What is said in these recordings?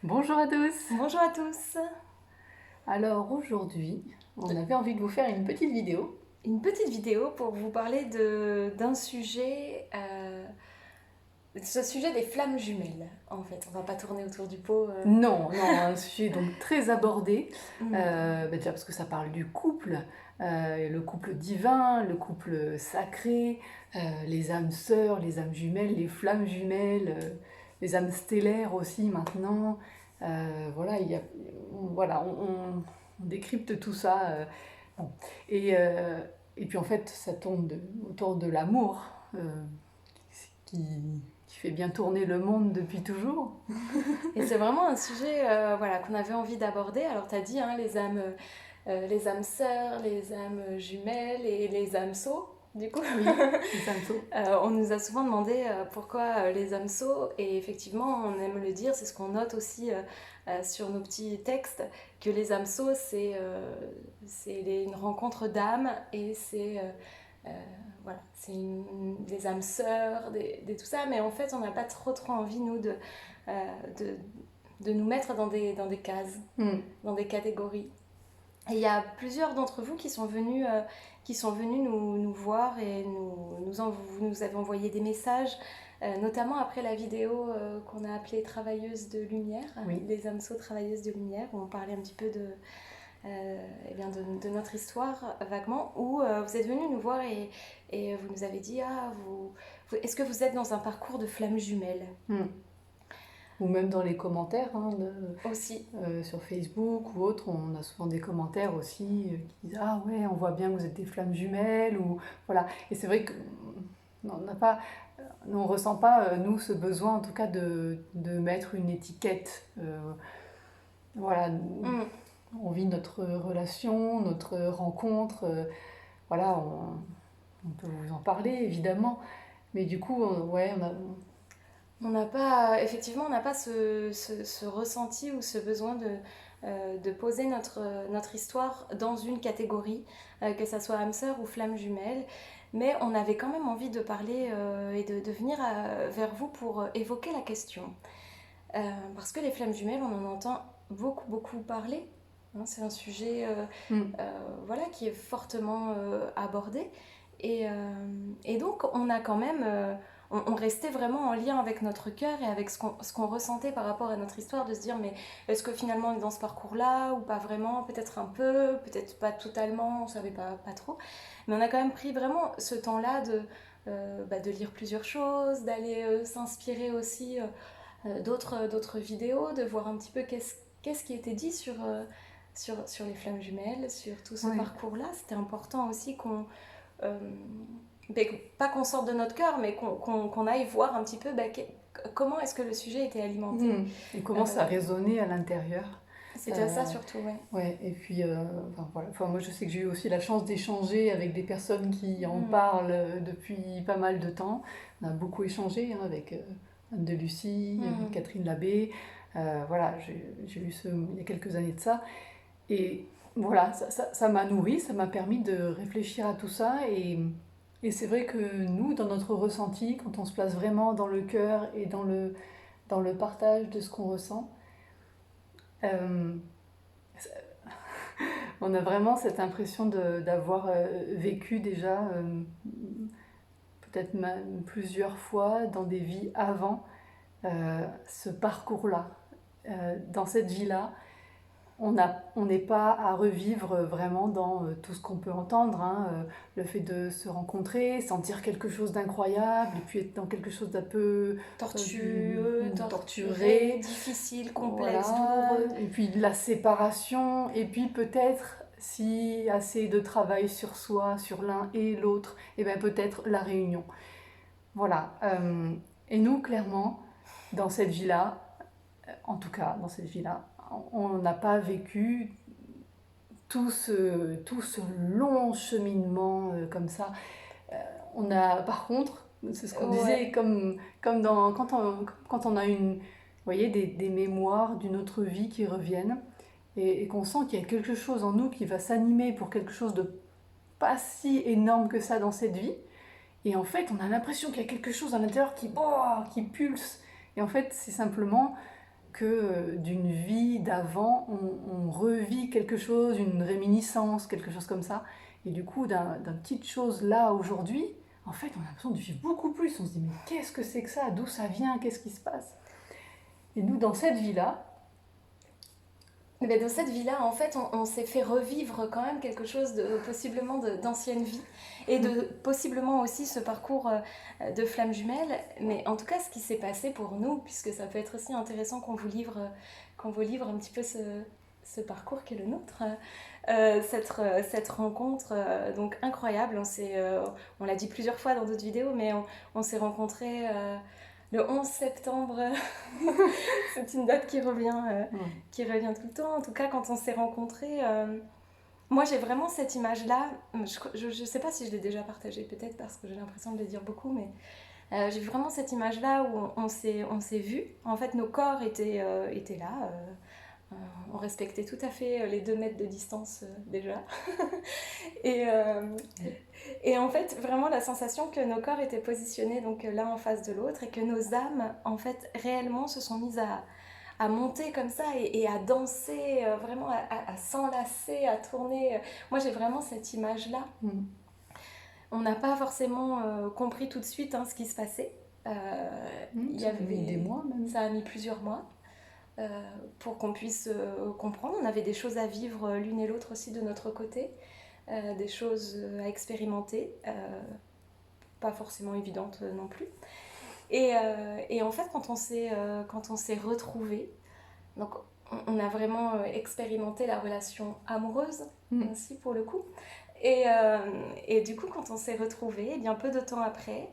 Bonjour à tous. Bonjour à tous. Alors aujourd'hui, on avait envie de vous faire une petite vidéo. Une petite vidéo pour vous parler d'un sujet, ce sujet des flammes jumelles. En fait, on va pas tourner autour du pot. Non, un sujet donc très abordé, Mm. déjà parce que ça parle du couple, le couple divin, le couple sacré, les âmes sœurs, les âmes jumelles, les flammes jumelles, les âmes stellaires aussi maintenant. Voilà, on décrypte tout ça. Bon. Et, euh, et puis en fait, ça tourne autour de l'amour, qui fait bien tourner le monde depuis toujours. Et c'est vraiment un sujet voilà, qu'on avait envie d'aborder. Alors, tu as dit hein, les âmes sœurs, les âmes jumelles et les hameçons. Du coup, Oui, les hameçons. on nous a souvent demandé pourquoi les hameçons, et effectivement, on aime le dire, c'est ce qu'on note aussi sur nos petits textes, que les hameçons, c'est une rencontre d'âmes, et euh, voilà, c'est des âmes sœurs, tout ça, mais en fait, on n'a pas trop envie, nous, euh, de, de nous mettre dans des cases, dans des catégories. Et il y a plusieurs d'entre vous qui sont venus nous voir et vous nous avez envoyé des messages, notamment après la vidéo qu'on a appelée Travailleuses de lumière, Oui. les hameçons travailleuses de lumière, où on parlait un petit peu de notre histoire vaguement, où vous êtes venus nous voir et vous nous avez dit est-ce que vous êtes dans un parcours de flammes jumelles Ou même dans les commentaires aussi. sur Facebook ou autre, on a souvent des commentaires aussi qui disent ah ouais, on voit bien que vous êtes des flammes jumelles ou voilà. Et c'est vrai que on ressent pas nous ce besoin en tout cas de mettre une étiquette. Voilà, on vit notre relation, notre rencontre. Voilà, on peut vous en parler évidemment, mais du coup, On n'a pas, effectivement, on n'a pas ce ressenti ou ce besoin de poser notre histoire dans une catégorie, que ça soit âme sœur ou flamme jumelle. Mais on avait quand même envie de parler et de venir vers vous pour évoquer la question. Parce que les flammes jumelles, on en entend beaucoup parler. Hein, c'est un sujet voilà, qui est fortement abordé. Et donc, on a quand même on restait vraiment en lien avec notre cœur et avec ce qu'on ressentait par rapport à notre histoire, de se dire mais est-ce que finalement on est dans ce parcours-là ou pas vraiment, peut-être un peu, peut-être pas totalement, on savait pas trop. Mais on a quand même pris vraiment ce temps-là de lire plusieurs choses, d'aller s'inspirer aussi d'autres vidéos, de voir un petit peu qu'est-ce qui était dit sur les flammes jumelles, sur tout ce parcours-là. C'était important aussi euh, pas qu'on sorte de notre cœur, mais qu'on aille voir un petit peu comment est-ce que le sujet était alimenté. Et comment ça résonnait à l'intérieur. C'était ça surtout, ouais. Ouais, et puis, voilà. Enfin, moi je sais que j'ai eu aussi la chance d'échanger avec des personnes qui en parlent depuis pas mal de temps. On a beaucoup échangé hein, avec Anne de Lucie, avec Catherine Labbé. Voilà, j'ai lu il y a quelques années de ça. Et voilà, ça m'a nourri, ça m'a permis de réfléchir à tout ça. Et c'est vrai que nous, dans notre ressenti, quand on se place vraiment dans le cœur et dans le partage de ce qu'on ressent, euh, on a vraiment cette impression d'avoir vécu déjà peut-être même plusieurs fois dans des vies avant ce parcours-là. Dans cette vie-là, on n'est pas à revivre vraiment dans tout ce qu'on peut entendre, hein, le fait de se rencontrer, sentir quelque chose d'incroyable, et puis être dans quelque chose d'un peu tortueux, torturé, difficile, complexe, voilà. douloureux. Et puis de la séparation, et puis peut-être si assez de travail sur soi, sur l'un et l'autre, et bien peut-être la réunion. Voilà. Et nous, clairement, dans cette vie-là, en tout cas dans cette vie-là, on n'a pas vécu tout ce long cheminement comme ça. On a, par contre, c'est ce qu'on disait, comme quand on a vous voyez, des mémoires d'une autre vie qui reviennent et qu'on sent qu'il y a quelque chose en nous qui va s'animer pour quelque chose de pas si énorme que ça dans cette vie. Et en fait, on a l'impression qu'il y a quelque chose à l'intérieur qui pulse. Et en fait, c'est simplement que d'une vie d'avant, on revit quelque chose, une réminiscence, quelque chose comme ça. Et du coup, d'un petite chose là, aujourd'hui, en fait, on a l'impression de vivre beaucoup plus. On se dit, mais qu'est-ce que c'est que ça? D'où ça vient? Qu'est-ce qui se passe? Et nous, dans cette vie-là, Mais dans cette vie-là, en fait, on s'est fait revivre quand même quelque chose possiblement d'ancienne vie et de possiblement aussi ce parcours de flamme jumelle. Mais en tout cas, ce qui s'est passé pour nous, puisque ça peut être aussi intéressant qu'on vous livre un petit peu ce parcours qui est le nôtre, cette rencontre donc incroyable. On l'a dit plusieurs fois dans d'autres vidéos, mais on s'est rencontrés le 11 septembre. C'est une date qui revient tout le temps. En tout cas, quand on s'est rencontrés, moi j'ai vraiment cette image-là. Je ne sais pas si je l'ai déjà partagée, peut-être parce que j'ai l'impression de le dire beaucoup, mais j'ai vraiment cette image-là où on s'est vus. En fait, nos corps étaient là. On respectait tout à fait les 2 mètres de distance déjà. Et en fait, vraiment la sensation que nos corps étaient positionnés donc l'un en face de l'autre et que nos âmes, en fait, réellement se sont mises à monter comme ça et à danser, vraiment à s'enlacer, à tourner. Moi, j'ai vraiment cette image-là. On n'a pas forcément compris tout de suite ce qui se passait. ça a mis des mois même. Ça a mis plusieurs mois. Pour qu'on puisse comprendre. On avait des choses à vivre l'une et l'autre aussi de notre côté, des choses à expérimenter, pas forcément évidentes non plus. Et en fait, quand on s'est retrouvés, donc on a vraiment expérimenté la relation amoureuse aussi pour le coup. Et du coup, quand on s'est retrouvés, eh bien peu de temps après,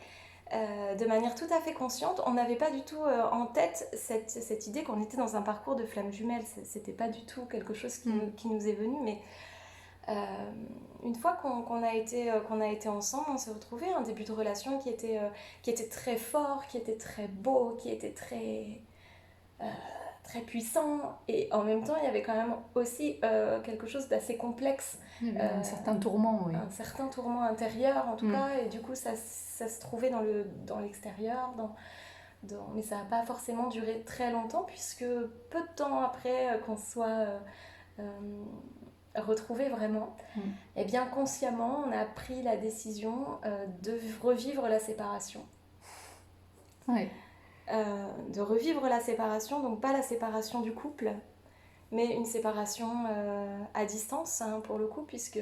de manière tout à fait consciente, on n'avait pas du tout en tête cette idée qu'on était dans un parcours de flamme jumelle. C'était pas du tout quelque chose qui nous est venu, mais une fois qu'on a été ensemble, on s'est retrouvés, un début de relation qui était très fort, qui était très beau, qui était très puissant, et en même temps il y avait quand même aussi quelque chose d'assez complexe. Il y avait un certain tourment, oui. Un certain tourment intérieur en tout cas, et du coup ça se trouvait dans l'extérieur, mais ça n'a pas forcément duré très longtemps, puisque peu de temps après qu'on soit retrouvés vraiment, et bien consciemment on a pris la décision de revivre la séparation. Ouais. De revivre la séparation, donc pas la séparation du couple, mais une séparation à distance, pour le coup, puisque...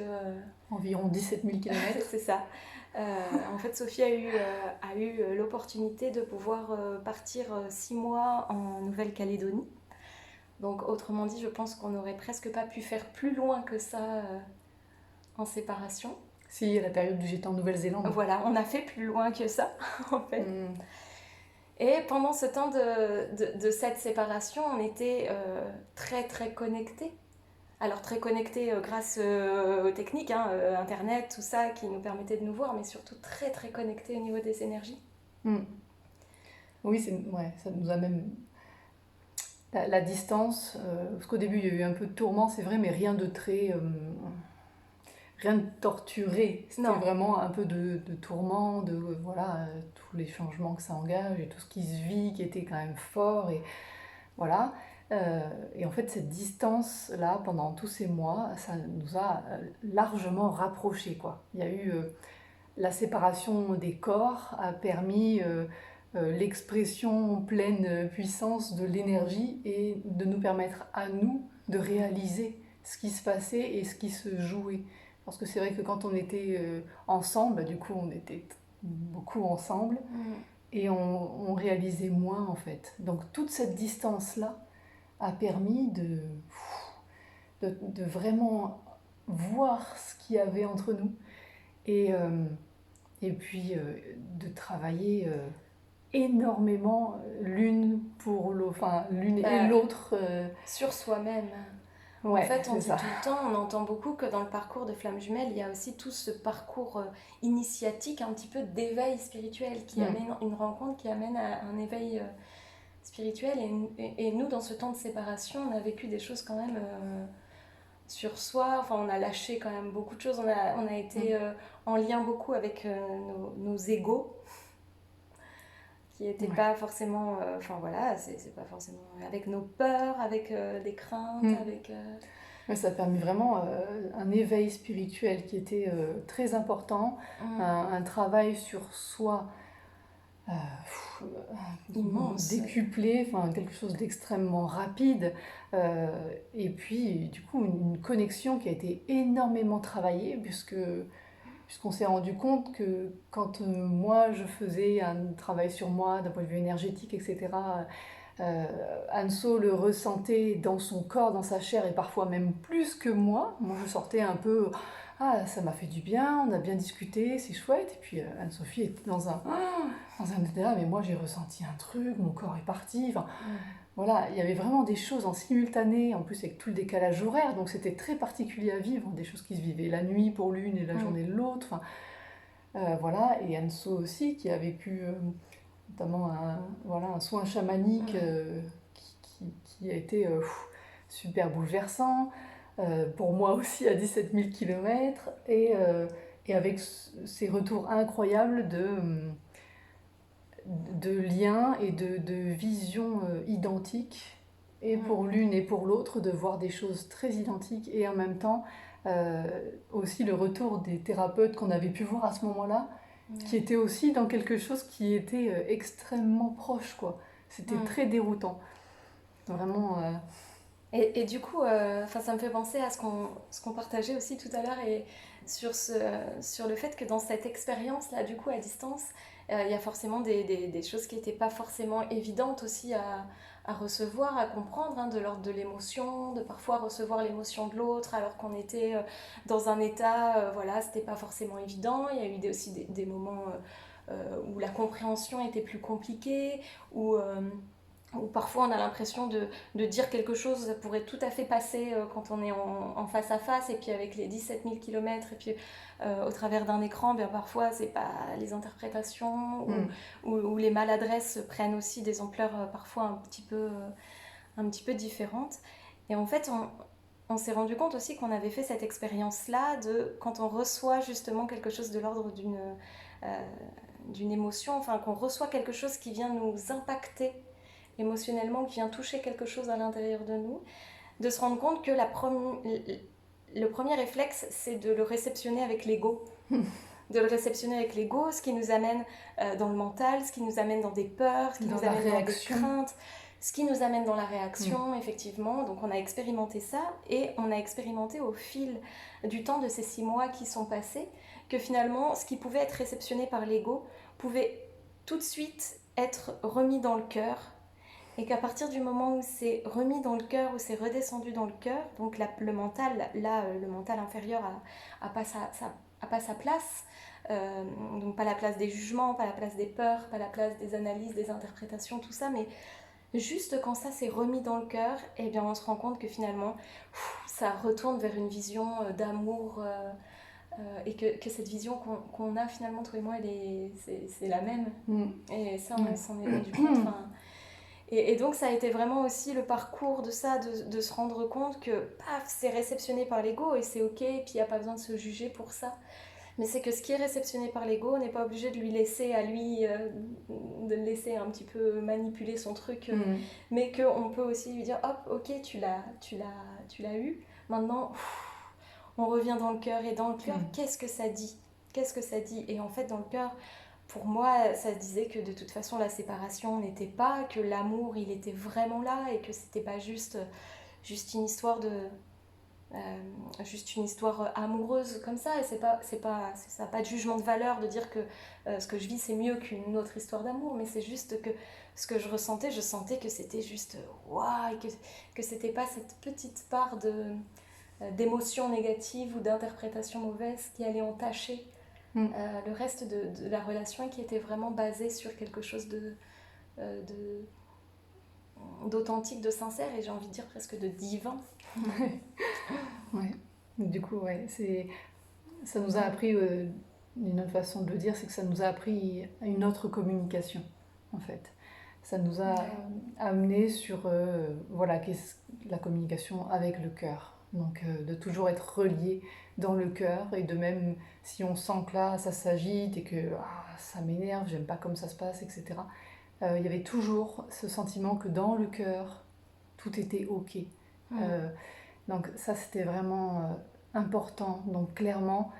environ 17 000 km. C'est ça. En fait, Sophie a eu l'opportunité de pouvoir partir 6 mois en Nouvelle-Calédonie. Donc, autrement dit, je pense qu'on n'aurait presque pas pu faire plus loin que ça en séparation. Si, à la période où j'étais en Nouvelle-Zélande. Voilà, on a fait plus loin que ça, en fait. Et pendant ce temps de cette séparation, on était très très connectés. Alors très connectés grâce aux techniques, Internet, tout ça, qui nous permettait de nous voir, mais surtout très très connectés au niveau des énergies. Oui, ça nous a même... La distance, parce qu'au début il y a eu un peu de tourment, c'est vrai, mais rien de très... rien de torturé. C'était vraiment un peu de tourment, de tous les changements que ça engage et tout ce qui se vit, qui était quand même fort. Et voilà. Et en fait, cette distance-là, pendant tous ces mois, ça nous a largement rapprochés, quoi. Il y a eu la séparation des corps, a permis l'expression pleine puissance de l'énergie et de nous permettre à nous de réaliser ce qui se passait et ce qui se jouait. Parce que c'est vrai que quand on était ensemble, du coup on était beaucoup ensemble et on réalisait moins en fait. Donc toute cette distance-là a permis de vraiment voir ce qu'il y avait entre nous et puis de travailler énormément l'une et l'autre. Sur soi-même. Ouais, en fait, on dit ça. tout le temps, on entend beaucoup que dans le parcours de Flamme Jumelle, il y a aussi tout ce parcours initiatique, un petit peu d'éveil spirituel, qui amène une rencontre, qui amène à un éveil spirituel. Et nous, dans ce temps de séparation, on a vécu des choses quand même sur soi. Enfin, on a lâché quand même beaucoup de choses. On a été en lien beaucoup avec nos égos, qui n'était Ouais. pas forcément, enfin voilà, c'est pas forcément avec nos peurs, avec des craintes, Mm. avec... Ouais, ça a permis vraiment un éveil spirituel qui était très important, un travail sur soi euh, pff, immense. décuplé, enfin quelque chose d'extrêmement rapide, et puis du coup une connexion qui a été énormément travaillée puisqu'on s'est rendu compte que quand moi je faisais un travail sur moi d'un point de vue énergétique, etc., euh, Anso le ressentait dans son corps, dans sa chair, et parfois même plus que moi. Moi, je sortais un peu, ah, ça m'a fait du bien, on a bien discuté, c'est chouette. Et puis Anne-Sophie était dans un état, mais moi j'ai ressenti un truc, mon corps est parti. Enfin, voilà, il y avait vraiment des choses en simultané, en plus avec tout le décalage horaire, donc c'était très particulier à vivre, des choses qui se vivaient la nuit pour l'une et la journée de l'autre. Enfin, voilà, et Anso aussi qui a vécu notamment voilà, un soin chamanique qui a été super bouleversant, pour moi aussi à 17 000 km, et avec ces retours incroyables de liens et de visions identiques, et pour l'une et pour l'autre, de voir des choses très identiques, et en même temps euh, aussi le retour des thérapeutes qu'on avait pu voir à ce moment-là, qui était aussi dans quelque chose qui était extrêmement proche, quoi. C'était très déroutant. Vraiment. Et du coup, ça me fait penser à ce qu'on partageait aussi tout à l'heure et sur le fait que dans cette expérience-là, du coup, à distance, il y a forcément des choses qui n'étaient pas forcément évidentes aussi à recevoir, à comprendre, hein, de l'ordre de l'émotion, de parfois recevoir l'émotion de l'autre alors qu'on était dans un état, voilà, c'était pas forcément évident. Il y a eu aussi des moments où la compréhension était plus compliquée, où parfois on a l'impression de dire quelque chose, ça pourrait tout à fait passer quand on est en face à face, et puis avec les 17 000 km, et puis au travers d'un écran, bien parfois c'est pas les interprétations, ou les maladresses prennent aussi des ampleurs parfois un petit peu différentes. Et en fait, on s'est rendu compte aussi qu'on avait fait cette expérience-là de quand on reçoit justement quelque chose de l'ordre d'une émotion, enfin qu'on reçoit quelque chose qui vient nous impacter émotionnellement, qui vient toucher quelque chose à l'intérieur de nous, de se rendre compte que le premier réflexe, c'est de le réceptionner avec l'ego. De le réceptionner avec l'ego, ce qui nous amène dans le mental, ce qui nous amène dans des peurs, ce qui nous amène dans des craintes, ce qui nous amène dans la réaction, effectivement. Donc on a expérimenté ça, et on a expérimenté au fil du temps de ces 6 mois qui sont passés, que finalement, ce qui pouvait être réceptionné par l'ego pouvait tout de suite être remis dans le cœur, et qu'à partir du moment où c'est remis dans le cœur, où c'est redescendu dans le cœur, donc le mental, là, le mental inférieur a pas sa place, donc pas la place des jugements, pas la place des peurs, pas la place des analyses, des interprétations, tout ça, mais juste quand ça s'est remis dans le cœur, eh bien on se rend compte que finalement, ça retourne vers une vision d'amour, et que cette vision qu'on a finalement, toi et moi, c'est la même. Et ça, on s'en est rendu compte. Et donc ça a été vraiment aussi le parcours de ça, de se rendre compte que paf, c'est réceptionné par l'ego, et c'est ok, et puis il n'y a pas besoin de se juger pour ça. Mais c'est que ce qui est réceptionné par l'ego, on n'est pas obligé de lui laisser à lui, de le laisser un petit peu manipuler son truc, mais qu'on peut aussi lui dire hop, ok, tu l'as eu, maintenant on revient dans le cœur, et dans le cœur, qu'est-ce que ça dit? Qu'est-ce que ça dit? Et en fait, dans le cœur, pour moi, ça disait que de toute façon, la séparation n'était pas, que l'amour, il était vraiment là, et que c'était pas juste une histoire juste une histoire amoureuse comme ça, et ça n'a pas de jugement de valeur de dire que ce que je vis c'est mieux qu'une autre histoire d'amour, mais c'est juste que ce que je sentais que c'était juste waouh, que c'était pas cette petite part d'émotion négative ou d'interprétation mauvaise qui allait entacher le reste de la relation, qui était vraiment basée sur quelque chose d'authentique, de sincère, et j'ai envie de dire presque de divin. Ouais. Du coup, ouais, ça nous a appris, une autre façon de le dire, c'est que ça nous a appris à une autre communication, en fait. Ça nous a amené sur voilà, la communication avec le cœur. Donc de toujours être relié dans le cœur, et de même si on sent que là ça s'agite et que ça m'énerve, j'aime pas comme ça se passe, etc. il y avait toujours ce sentiment que dans le cœur, tout était OK. Donc ça, c'était vraiment important. Donc clairement,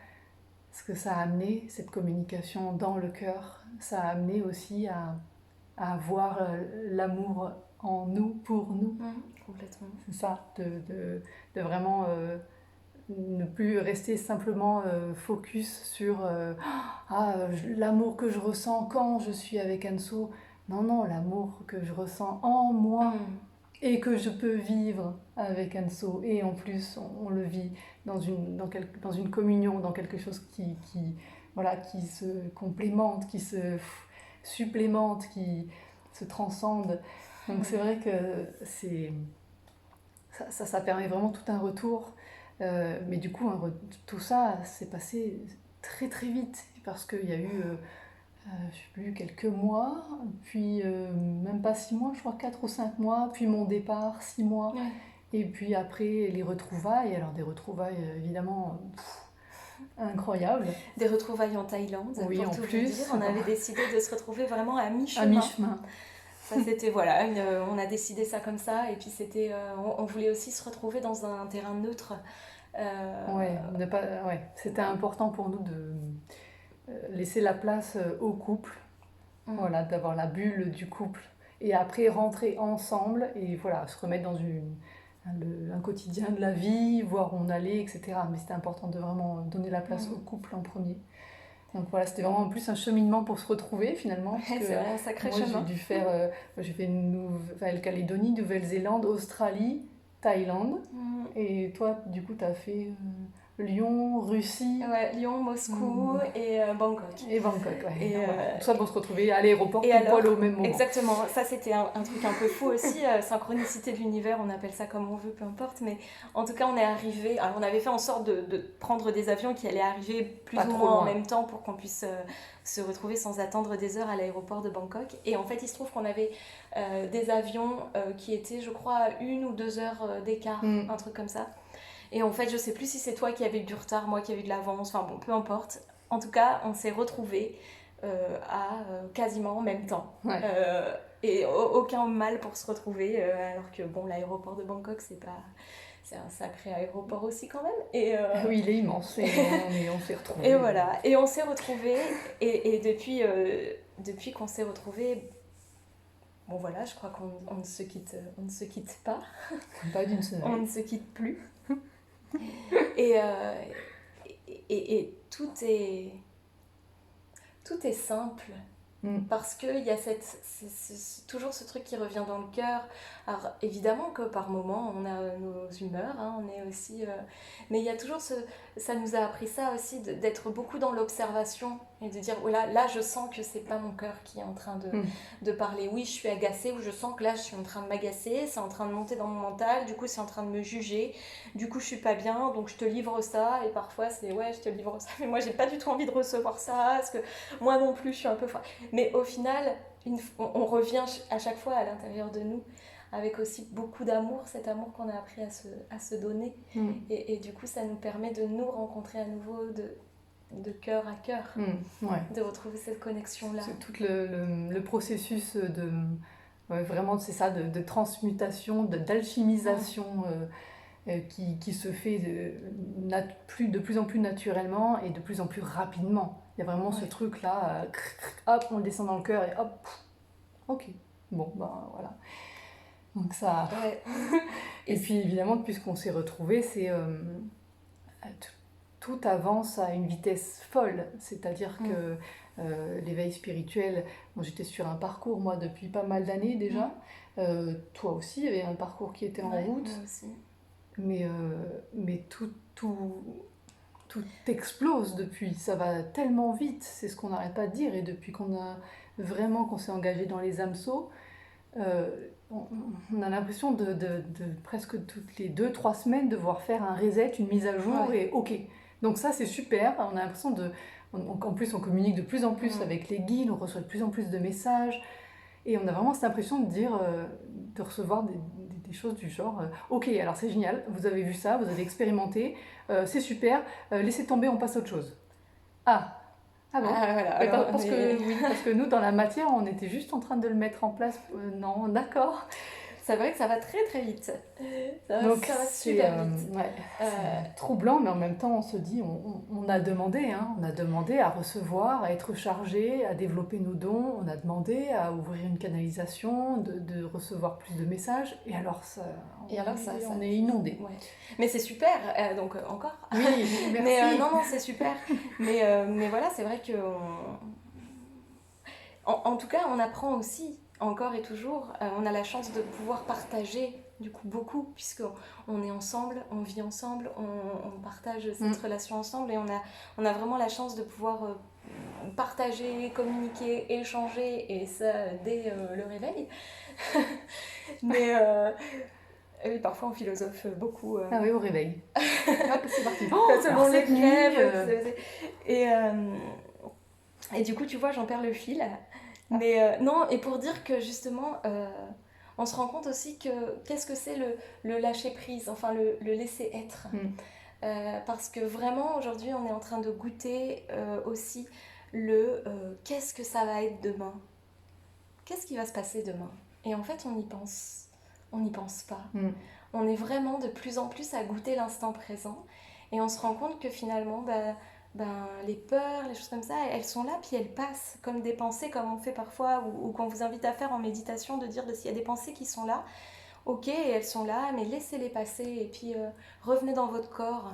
ce que ça a amené, cette communication dans le cœur, ça a amené aussi à avoir l'amour en nous, pour nous. Complètement. C'est ça, de vraiment ne plus rester simplement focus sur l'amour que je ressens quand je suis avec Anso. Non, non, l'amour que je ressens en moi et que je peux vivre avec Anso. Et en plus, on le vit dans une communion, dans quelque chose voilà, qui se complémente, qui se supplémente, qui se transcende. Donc c'est vrai que ça permet vraiment tout un retour. Mais du coup, tout ça s'est passé très très vite parce qu'il y a eu, je sais plus, quelques mois, puis même pas 6 mois, je crois 4 ou 5 mois, puis mon départ, 6 mois, et puis après les retrouvailles. Alors des retrouvailles évidemment incroyables. Des retrouvailles en Thaïlande, oui, pour en tout plus. vous dire. On avait décidé de se retrouver vraiment à mi-chemin. À mi-chemin. Ça, c'était, voilà, on a décidé ça comme ça, et puis c'était, on voulait aussi se retrouver dans un terrain neutre. C'était important pour nous de laisser la place au couple, voilà, d'avoir la bulle du couple, et après rentrer ensemble et voilà, se remettre dans un quotidien de la vie, voir où on allait, etc. Mais c'était important de vraiment donner la place au couple en premier. Donc voilà, c'était vraiment en plus un cheminement pour se retrouver finalement. C'est un sacré chemin. J'ai fait Nouvelle-Calédonie, Nouvelle-Zélande, Australie, Thaïlande. Et toi, du coup, tu as fait Lyon, Russie. Ouais, Lyon, Moscou et Bangkok. Et Bangkok, ouais. Et tout ça pour se retrouver à l'aéroport pile poil au même moment. Exactement, ça c'était un truc un peu fou aussi, synchronicité de l'univers, on appelle ça comme on veut, peu importe, mais en tout cas on est arrivé, alors on avait fait en sorte de prendre des avions qui allaient arriver plus ou moins en même temps pour qu'on puisse se retrouver sans attendre des heures à l'aéroport de Bangkok. Et en fait il se trouve qu'on avait des avions qui étaient, je crois, à 1 ou 2 heures d'écart, un truc comme ça. Et en fait, je sais plus si c'est toi qui avais eu du retard, moi qui avais eu de l'avance, enfin bon, peu importe. En tout cas, on s'est retrouvés à quasiment en même temps. Et aucun mal pour se retrouver, alors que bon, l'aéroport de Bangkok, c'est un sacré aéroport aussi quand même. Et oui, il est immense, et on s'est retrouvés. Et voilà, et on s'est retrouvés, et depuis qu'on s'est retrouvés, bon voilà, je crois qu'on ne se quitte pas. Pas d'une semaine. On ne se quitte plus. Et tout est simple, parce qu'il y a c'est toujours ce truc qui revient dans le cœur. Alors évidemment que par moments on a nos humeurs, on est aussi, mais il y a toujours ça nous a appris ça aussi, d'être beaucoup dans l'observation et de dire, oh là je sens que c'est pas mon cœur qui est en train de parler. Oui, je suis agacée, ou je sens que là je suis en train de m'agacer, c'est en train de monter dans mon mental, du coup c'est en train de me juger, du coup je suis pas bien, donc je te livre ça. Et parfois c'est ouais, je te livre ça, mais moi j'ai pas du tout envie de recevoir ça, parce que moi non plus je suis un peu mais au final on revient à chaque fois à l'intérieur de nous avec aussi beaucoup d'amour, cet amour qu'on a appris à se donner. Et du coup ça nous permet de nous rencontrer à nouveau de cœur à cœur, de retrouver cette connexion-là. C'est tout le processus vraiment, c'est ça, de transmutation, d'alchimisation qui se fait de plus en plus naturellement et de plus en plus rapidement. Il y a vraiment ce truc-là, hop, on descend dans le cœur et hop, ok, bon, ben voilà. Donc ça... Et puis évidemment, puisqu'on s'est retrouvés, c'est... tout avance à une vitesse folle, c'est-à-dire que l'éveil spirituel, bon, j'étais sur un parcours moi depuis pas mal d'années déjà, toi aussi il y avait un parcours qui était en route, moi aussi. Mais tout explose depuis, ça va tellement vite, c'est ce qu'on n'arrête pas de dire, et depuis qu'on s'est engagé dans les AMSO, on a l'impression de presque toutes les 2-3 semaines devoir faire un reset, une mise à jour, et ok. Donc ça c'est super, on a l'impression en plus on communique de plus en plus avec les guides, on reçoit de plus en plus de messages, et on a vraiment cette impression de dire, de recevoir des choses du genre, ok, alors c'est génial, vous avez vu ça, vous avez expérimenté, c'est super, laissez tomber, on passe à autre chose. Ah, Ah bon? Voilà, Mais alors, parce que, oui, parce que nous, dans la matière, on était juste en train de le mettre en place. Non, d'accord. c'est vrai que ça va très très vite. Donc Ça va c'est super vite. ouais, Euh, c'est troublant, mais en même temps, on se dit, on a demandé, hein, on a demandé à recevoir, à être chargé, à développer nos dons, on a demandé à ouvrir une canalisation, de recevoir plus de messages, et alors ça, et alors on est inondé. ouais. Mais c'est super, donc encore. Oui, Mais merci. non, c'est super. Mais voilà, c'est vrai que en tout cas, on apprend aussi, encore et toujours. On a la chance de pouvoir partager, du coup, beaucoup, puisque on est ensemble, on vit ensemble, on partage cette relation ensemble, et on a vraiment la chance de pouvoir partager, communiquer, échanger, et ça dès le réveil. Mais oui, parfois on philosophe beaucoup. Ah oui, au réveil. Hop, c'est parti. Oh, Selon alors les cette nuit, crèves. Et du coup, tu vois, j'en perds le fil. Mais non, et pour dire que justement, on se rend compte aussi que qu'est-ce que c'est le lâcher prise, enfin le laisser être. Parce que vraiment, aujourd'hui, on est en train de goûter aussi qu'est-ce que ça va être demain. Qu'est-ce qui va se passer demain? Et en fait, on y pense. On n'y pense pas. On est vraiment de plus en plus à goûter l'instant présent. Et on se rend compte que finalement, les peurs, les choses comme ça, elles sont là, puis elles passent comme des pensées, comme on fait parfois, ou qu'on vous invite à faire en méditation, de dire s'il y a des pensées qui sont là, ok, elles sont là, mais laissez-les passer, et puis revenez dans votre corps.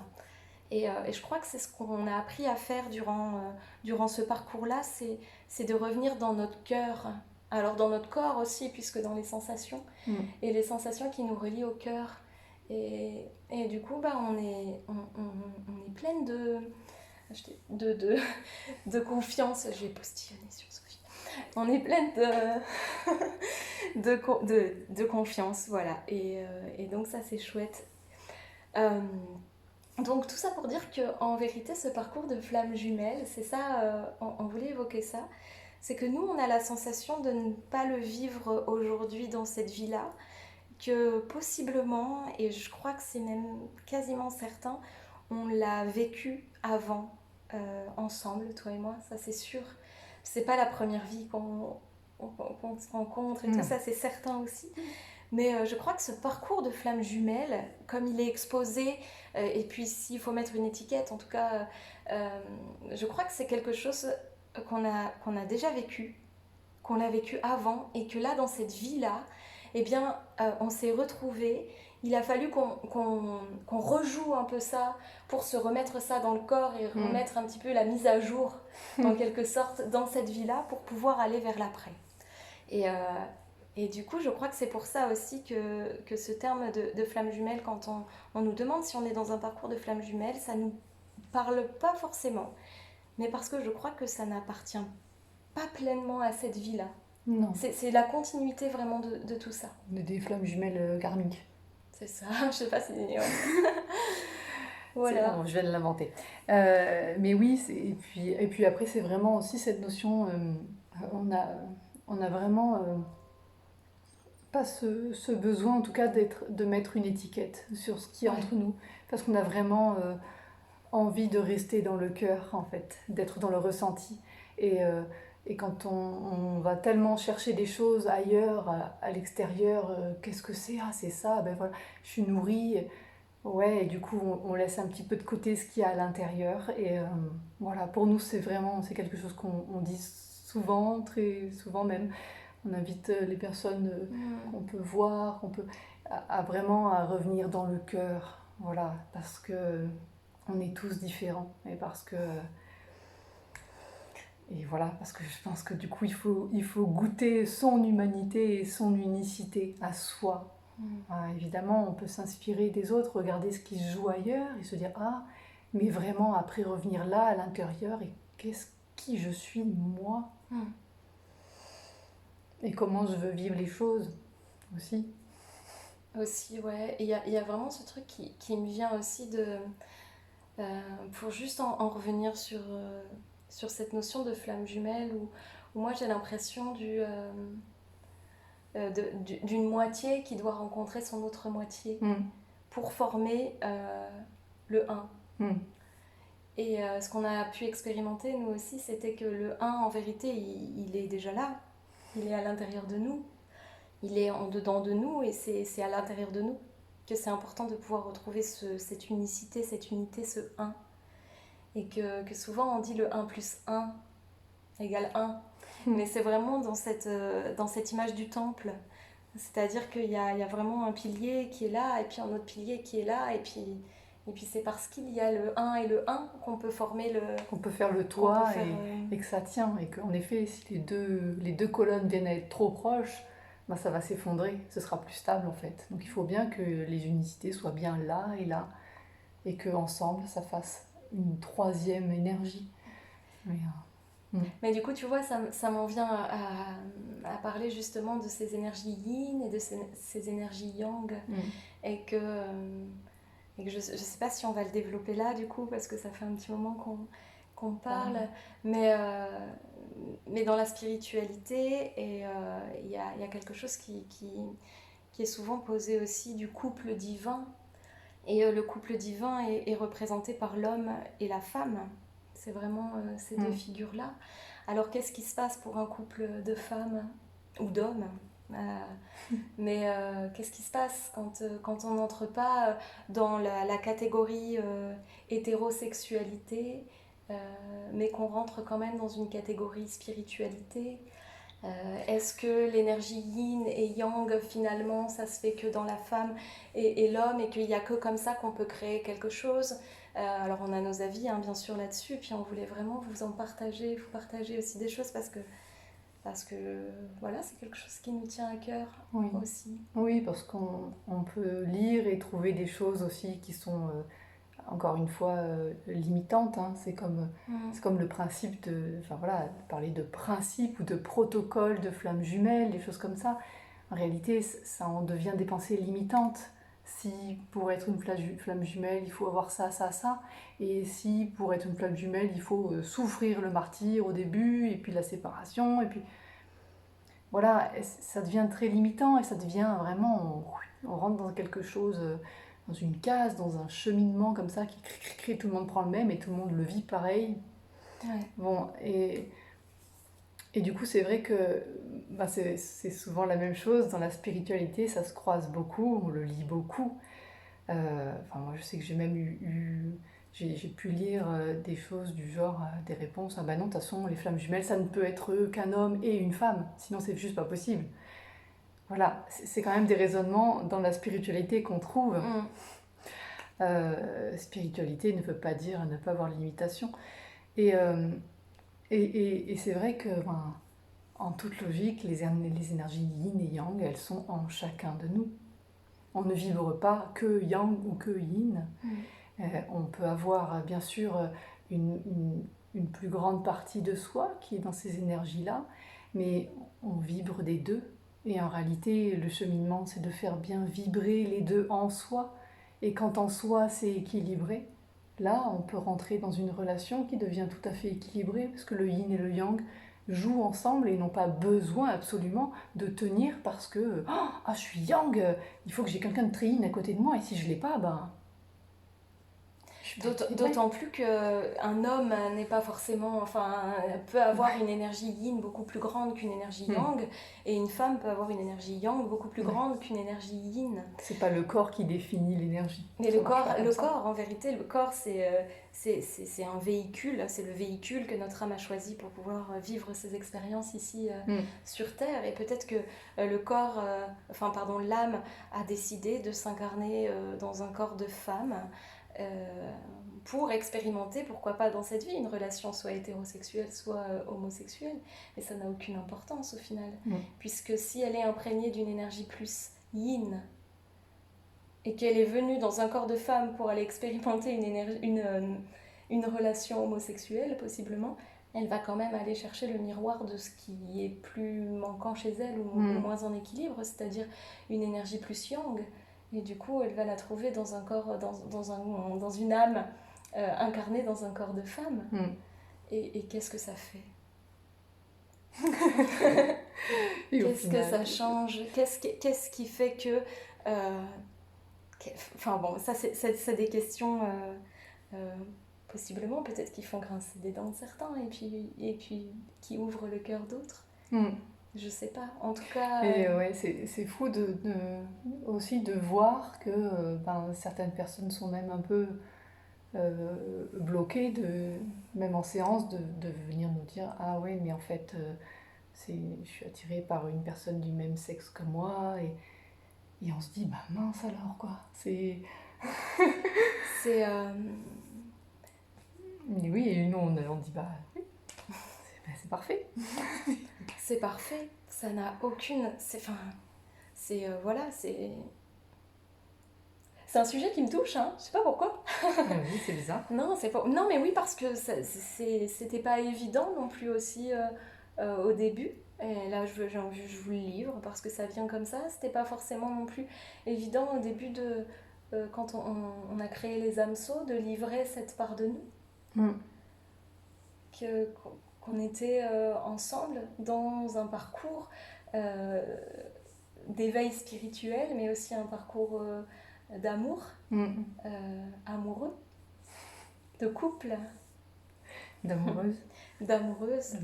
Et je crois que c'est ce qu'on a appris à faire durant ce parcours-là, c'est de revenir dans notre cœur. Alors dans notre corps aussi, puisque dans les sensations, et les sensations qui nous relient au cœur. Et du coup, on est pleine de confiance. J'ai postillonné sur Sophie. On est pleine de confiance, voilà. Et donc ça, c'est chouette. Donc tout ça pour dire qu'en vérité, ce parcours de flamme jumelle, c'est ça, on voulait évoquer ça, c'est que nous, on a la sensation de ne pas le vivre aujourd'hui dans cette vie-là, que possiblement, et je crois que c'est même quasiment certain, on l'a vécu avant, ensemble, toi et moi, ça c'est sûr. C'est pas la première vie qu'on se rencontre et tout ça, c'est certain aussi. Mais je crois que ce parcours de flamme jumelle, comme il est exposé, et puis s'il faut mettre une étiquette, en tout cas, je crois que c'est quelque chose qu'on a déjà vécu, qu'on l'a vécu avant, et que là, dans cette vie-là, eh bien, on s'est retrouvés. Il a fallu qu'on rejoue un peu ça pour se remettre ça dans le corps et remettre un petit peu la mise à jour, en quelque sorte, dans cette vie-là pour pouvoir aller vers l'après. Et du coup, je crois que c'est pour ça aussi que ce terme de flamme jumelle, quand on nous demande si on est dans un parcours de flamme jumelle, ça ne nous parle pas forcément. Mais parce que je crois que ça n'appartient pas pleinement à cette vie-là. Non. C'est la continuité vraiment de tout ça. Des flammes jumelles karmiques. C'est ça, je sais pas si... Voilà. Bon, je vais l'inventer. Mais oui, et puis après, c'est vraiment aussi cette notion, on a vraiment pas ce besoin, en tout cas, de mettre une étiquette sur ce qui est entre nous. Parce qu'on a vraiment envie de rester dans le cœur, en fait, d'être dans le ressenti. Et quand on va tellement chercher des choses ailleurs, à l'extérieur, qu'est-ce que c'est? Ah, c'est ça, ben voilà, je suis nourrie. Ouais, et du coup, on laisse un petit peu de côté ce qu'il y a à l'intérieur. Et voilà, pour nous, c'est quelque chose qu'on dit souvent, très souvent même. On invite les personnes qu'on peut voir, à vraiment à revenir dans le cœur. Voilà, parce que on est tous différents. Et voilà, parce que je pense que du coup, il faut goûter son humanité et son unicité à soi. Évidemment, on peut s'inspirer des autres, regarder ce qui se joue ailleurs et se dire ah, mais vraiment après revenir là à l'intérieur et qui je suis moi et comment je veux vivre les choses aussi. Aussi, ouais. Et il y a vraiment ce truc qui me vient aussi pour juste en revenir sur cette notion de flamme jumelle où moi j'ai l'impression d'une moitié qui doit rencontrer son autre moitié pour former le un. Et ce qu'on a pu expérimenter, nous aussi, c'était que le un, en vérité, il est déjà là. Il est à l'intérieur de nous. Il est en dedans de nous et c'est à l'intérieur de nous que c'est important de pouvoir retrouver cette unicité, cette unité, ce un. Et que souvent on dit le un plus un égale 1. Mais c'est vraiment dans cette image du temple. C'est-à-dire qu'il y a vraiment un pilier qui est là, et puis un autre pilier qui est là, et puis c'est parce qu'il y a le 1 et le 1 qu'on peut former le... On peut faire le toit et que ça tient. Et qu'en effet, si les deux colonnes viennent à être trop proches, ben ça va s'effondrer, ce sera plus stable en fait. Donc il faut bien que les unicités soient bien là, et qu'ensemble, ça fasse une troisième énergie. Mais du coup, tu vois, ça m'en vient à parler justement de ces énergies yin et de ces énergies yang. Et que je sais pas si on va le développer là, du coup, parce que ça fait un petit moment qu'on parle. Mais dans la spiritualité, il y a quelque chose qui est souvent posé aussi du couple divin. Et le couple divin est représenté par l'homme et la femme. C'est vraiment ces deux figures-là. Alors qu'est-ce qui se passe pour un couple de femmes ou d'hommes mais qu'est-ce qui se passe quand on n'entre pas dans la catégorie hétérosexualité, mais qu'on rentre quand même dans une catégorie spiritualité? Est-ce que l'énergie yin et yang, finalement, ça se fait que dans la femme et l'homme, et qu'il n'y a que comme ça qu'on peut créer quelque chose? Alors on a nos avis, hein, bien sûr, là-dessus, puis on voulait vraiment vous partager aussi des choses parce que voilà, c'est quelque chose qui nous tient à cœur aussi. Oui, parce qu'on peut lire et trouver des choses aussi qui sont, encore une fois, limitantes. Hein. C'est comme le principe de parler de principe ou de protocole de flammes jumelles, des choses comme ça. En réalité, ça en devient des pensées limitantes. Si pour être une flamme jumelle, il faut avoir ça, ça, ça, et si pour être une flamme jumelle, il faut souffrir le martyre au début, et puis la séparation, et puis voilà, ça devient très limitant et ça devient vraiment, on rentre dans quelque chose, dans une case, dans un cheminement comme ça qui tout le monde prend le même et tout le monde le vit pareil. Bon, et du coup, c'est vrai que c'est souvent la même chose. Dans la spiritualité, ça se croise beaucoup, on le lit beaucoup. Moi, je sais que j'ai même j'ai pu lire des choses du genre, des réponses, ah bah non, de toute façon, les flammes jumelles, ça ne peut être qu'un homme et une femme, sinon c'est juste pas possible. Voilà, c'est quand même des raisonnements dans la spiritualité qu'on trouve. Spiritualité ne veut pas dire ne pas avoir de limitation. Et c'est vrai que, en toute logique, les énergies yin et yang, elles sont en chacun de nous. On ne vibre pas que yang ou que yin. On peut avoir bien sûr une plus grande partie de soi qui est dans ces énergies-là, mais on vibre des deux. Et en réalité, le cheminement, c'est de faire bien vibrer les deux en soi. Et quand en soi, c'est équilibré, là, on peut rentrer dans une relation qui devient tout à fait équilibrée, parce que le yin et le yang jouent ensemble et n'ont pas besoin absolument de tenir parce que je suis yang, il faut que j'ai quelqu'un de très yin à côté de moi, et si je ne l'ai pas, D'autant plus qu'un homme n'est pas forcément, peut avoir une énergie yin beaucoup plus grande qu'une énergie yang, et une femme peut avoir une énergie yang beaucoup plus grande qu'une énergie yin. C'est pas le corps qui définit l'énergie. Mais le corps, en vérité, le corps, c'est un véhicule, c'est le véhicule que notre âme a choisi pour pouvoir vivre ses expériences ici sur Terre. Et peut-être que l'âme a décidé de s'incarner dans un corps de femme. Pour expérimenter, pourquoi pas dans cette vie, une relation soit hétérosexuelle, soit homosexuelle. Mais ça n'a aucune importance au final. Puisque si elle est imprégnée d'une énergie plus yin, et qu'elle est venue dans un corps de femme pour aller expérimenter une relation homosexuelle, possiblement, elle va quand même aller chercher le miroir de ce qui est plus manquant chez elle ou moins en équilibre, c'est-à-dire une énergie plus yang. Et du coup, elle va la trouver dans un corps, dans une âme incarnée dans un corps de femme. Et qu'est-ce que ça fait? Qu'est-ce que ça change? Qu'est-ce qui fait que... ça c'est des questions possiblement, peut-être qu'ils font grincer des dents de certains et puis qui ouvrent le cœur d'autres. Mm. Je sais pas. En tout cas, Et ouais, c'est fou aussi de voir que certaines personnes sont même un peu bloquées, même en séance, de venir nous dire ah ouais, mais en fait, je suis attirée par une personne du même sexe que moi, et on se dit bah mince alors quoi. c'est Et oui, et nous on dit bah oui, c'est parfait. c'est parfait. Ça n'a aucune. Voilà, c'est un sujet qui me touche, hein. Je sais pas pourquoi. Oui, c'est bizarre. Non, c'est pas... non, mais oui, parce que c'était pas évident non plus aussi au début. Et là, je vous le livre parce que ça vient comme ça. C'était pas forcément non plus évident au début quand on a créé les hameçons, de livrer cette part de nous. Mm. Qu'on était ensemble dans un parcours d'éveil spirituel, mais aussi un parcours d'amour, amoureux, de couple, d'amoureuse,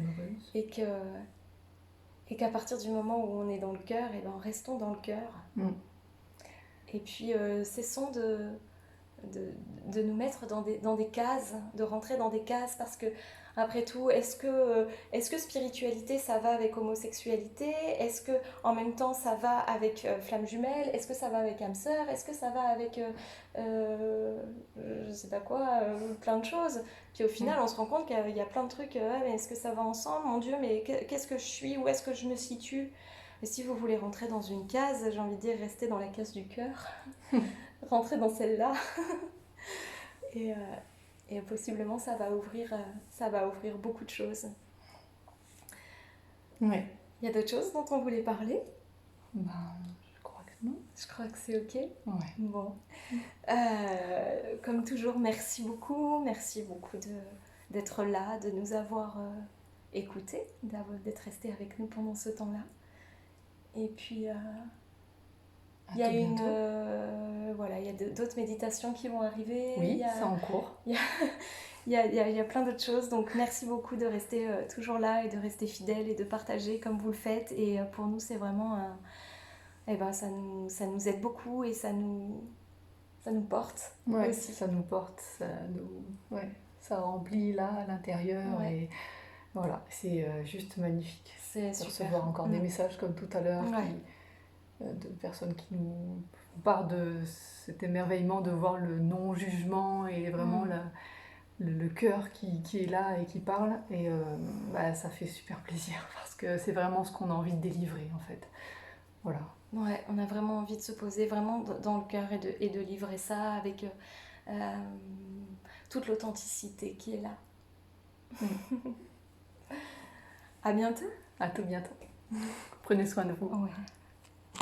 et qu'à partir du moment où on est dans le cœur, et ben restons dans le cœur. Et puis cessons de nous mettre dans des cases, de rentrer dans des cases, parce que après tout, est-ce que spiritualité ça va avec homosexualité? Est-ce que en même temps ça va avec flamme jumelle? Est-ce que ça va avec âme sœur? Est-ce que ça va avec je sais pas quoi, plein de choses? Puis au final on se rend compte qu'il y a plein de trucs, mais est-ce que ça va ensemble? Mon Dieu, mais qu'est-ce que je suis? Où est-ce que je me situe? Et si vous voulez rentrer dans une case, j'ai envie de dire, restez dans la case du cœur. Rentrez dans celle-là. Et possiblement ça va ouvrir beaucoup de choses. Ouais. Il y a d'autres choses dont on voulait parler? Je crois que non. Je crois que c'est ok. Ouais. Bon. Comme toujours, merci beaucoup d'être là, de nous avoir écoutés, d'être resté avec nous pendant ce temps-là. Et puis il y a d'autres méditations qui vont arriver. Oui, c'est en cours. Il y a plein d'autres choses. Donc merci beaucoup de rester toujours là et de rester fidèle et de partager comme vous le faites. Et pour nous, c'est vraiment ça nous aide beaucoup et ça nous porte aussi. Ça nous porte, ça remplit là à l'intérieur. Ouais. Et voilà, c'est juste magnifique. C'est super. Recevoir encore des messages comme tout à l'heure. De personnes qui nous parlent de cet émerveillement de voir le non-jugement et vraiment le cœur qui est là et qui parle. Et ça fait super plaisir parce que c'est vraiment ce qu'on a envie de délivrer en fait. Voilà. Ouais, on a vraiment envie de se poser vraiment dans le cœur et de livrer ça avec toute l'authenticité qui est là. À bientôt. À tout bientôt. Prenez soin de vous. Ouais.